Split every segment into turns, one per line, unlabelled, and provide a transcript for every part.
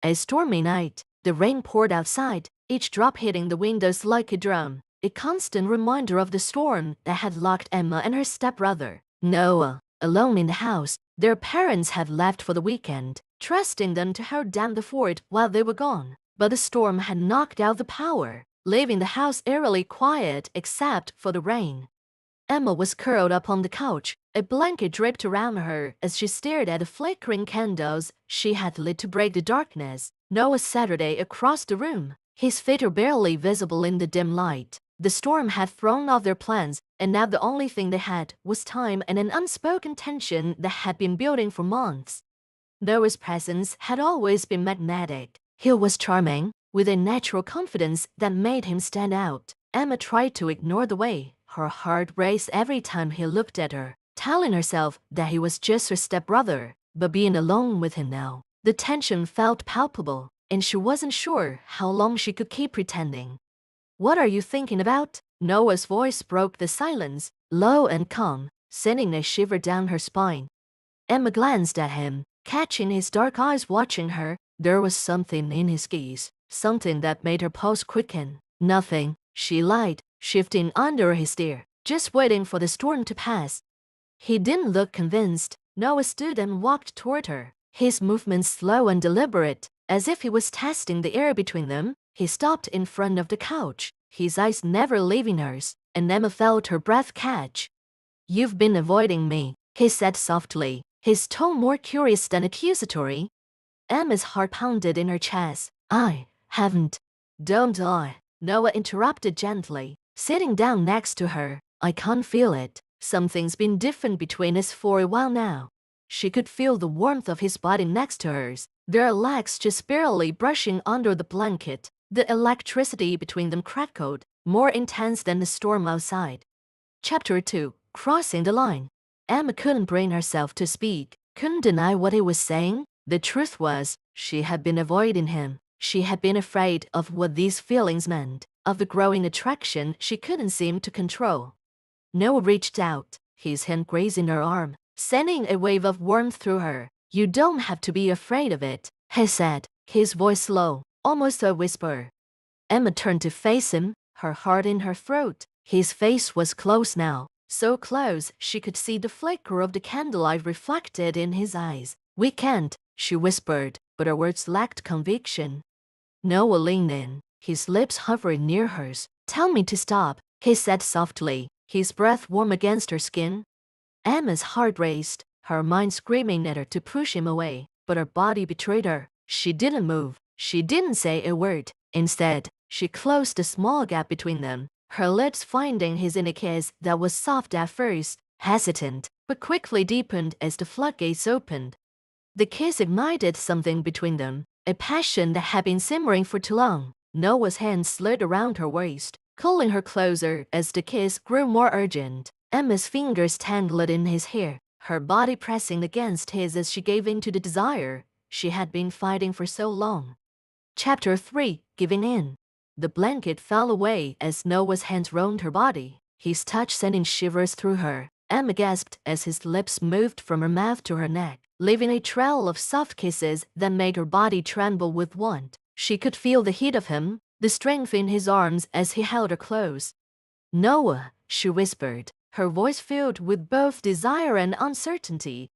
A stormy night. The rain poured outside, each drop hitting the windows like a drum, a constant reminder of the storm that had locked Emma and her stepbrother, Noah, alone in the house. Their parents had left for the weekend, trusting them to hold down the fort while they were gone. But the storm had knocked out the power, leaving the house eerily quiet except for the rain. Emma was curled up on the couch, a blanket draped around her as she stared at the flickering candles she had lit to break the darkness. Noah Saturday across the room, his figure barely visible in the dim light. The storm had thrown off their plans, and now the only thing they had was time and an unspoken tension that had been building for months. Noah's presence had always been magnetic. He was charming, with a natural confidence that made him stand out. Emma tried to ignore the way her heart raced every time he looked at her, telling herself that he was just her stepbrother. But being alone with him now, the tension felt palpable, and she wasn't sure how long she could keep pretending. "What are you thinking about?" Noah's voice broke the silence, low and calm, sending a shiver down her spine. Emma glanced at him, catching his dark eyes watching her. There was something in his gaze, something that made her pulse quicken. "Nothing," she lied, shifting under his stare, just waiting for the storm to pass. He didn't look convinced. Noah stood and walked toward her, his movements slow and deliberate, as if he was testing the air between them. He stopped in front of the couch, his eyes never leaving hers, and Emma felt her breath catch. "You've been avoiding me," he said softly, his tone more curious than accusatory. Emma's heart pounded in her chest. "I haven't." "Don't I?" Noah interrupted gently, sitting down next to her. "I can't feel it. Something's been different between us for a while now." She could feel the warmth of his body next to hers, their legs just barely brushing under the blanket. The electricity between them crackled, more intense than the storm outside. Chapter 2. Crossing the line. Emma couldn't bring herself to speak, couldn't deny what he was saying. The truth was, she had been avoiding him. She had been afraid of what these feelings meant, of the growing attraction she couldn't seem to control. Noah reached out, his hand grazing her arm, sending a wave of warmth through her. "You don't have to be afraid of it," he said, his voice low, almost a whisper. Emma turned to face him, her heart in her throat. His face was close now, so close she could see the flicker of the candlelight reflected in his eyes. "We can't," she whispered, but her words lacked conviction. Noah leaned in, his lips hovering near hers. "Tell me to stop," he said softly, his breath warm against her skin. Emma's heart raced, her mind screaming at her to push him away, but her body betrayed her. She didn't move, she didn't say a word. Instead, she closed the small gap between them, her lips finding his in a kiss that was soft at first, hesitant, but quickly deepened as the floodgates opened. The kiss ignited something between them, a passion that had been simmering for too long. Noah's hand slid around her waist, pulling her closer as the kiss grew more urgent. Emma's fingers tangled in his hair, her body pressing against his as she gave in to the desire she had been fighting for so long. Chapter 3. Giving in. The blanket fell away as Noah's hands roamed her body, his touch sending shivers through her. Emma gasped as his lips moved from her mouth to her neck, leaving a trail of soft kisses that made her body tremble with want. She could feel the heat of him, the strength in his arms as he held her close. "Noah," she whispered, her voice filled with both desire and uncertainty.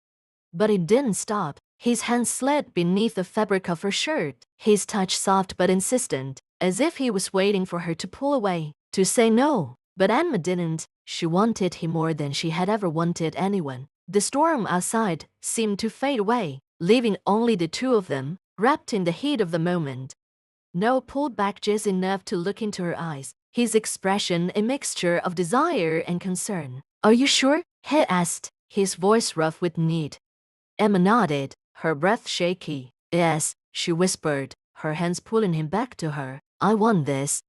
But it didn't stop. His hand slid beneath the fabric of her shirt, his touch soft but insistent, as if he was waiting for her to pull away, to say no. But Emma didn't. She wanted him more than she had ever wanted anyone. The storm outside seemed to fade away, leaving only the two of them, wrapped in the heat of the moment. Noah pulled back just enough to look into her eyes, his expression a mixture of desire and concern. "Are you sure?" he asked, his voice rough with need. Emma nodded, her breath shaky. "Yes," she whispered, her hands pulling him back to her. "I want this."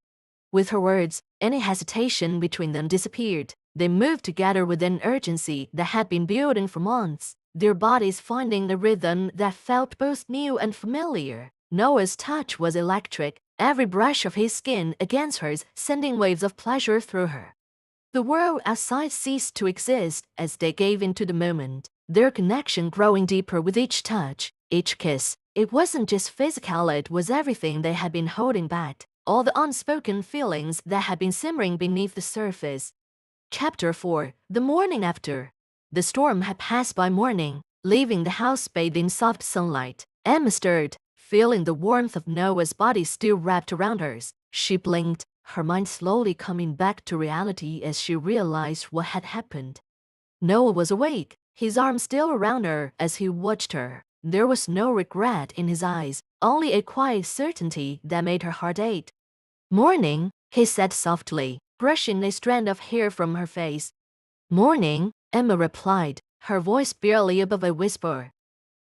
With her words, any hesitation between them disappeared. They moved together with an urgency that had been building for months, their bodies finding a rhythm that felt both new and familiar. Noah's touch was electric, every brush of his skin against hers sending waves of pleasure through her. The world outside ceased to exist as they gave into the moment, their connection growing deeper with each touch, each kiss, It wasn't just physical, it was everything they had been holding back, all the unspoken feelings that had been simmering beneath the surface. Chapter 4. The morning after. The storm had passed by morning, leaving the house bathed in soft sunlight. Emma stirred, feeling the warmth of Noah's body still wrapped around hers. She blinked, her mind slowly coming back to reality as she realized what had happened. Noah was awake, his arm still around her as he watched her. There was no regret in his eyes, only a quiet certainty that made her heart ache. "Morning," he said softly, brushing a strand of hair from her face. "Morning," Emma replied, her voice barely above a whisper.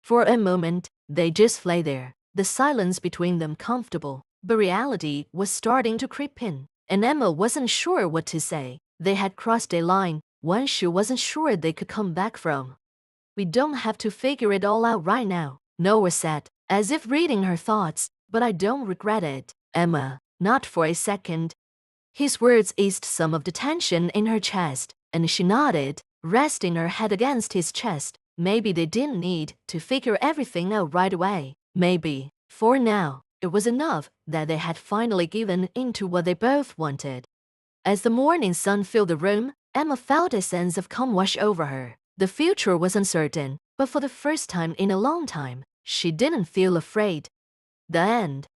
For a moment, they just lay there, the silence between them comfortable, but reality was starting to creep in, and Emma wasn't sure what to say. They had crossed a line, one she wasn't sure they could come back from. "We don't have to figure it all out right now," Noah said, as if reading her thoughts, "but I don't regret it, Emma, not for a second." His words eased some of the tension in her chest, and she nodded, resting her head against his chest. Maybe they didn't need to figure everything out right away. Maybe, for now, it was enough that they had finally given into what they both wanted. As the morning sun filled the room, Emma felt a sense of calm wash over her. The future was uncertain, but for the first time in a long time, she didn't feel afraid. The end.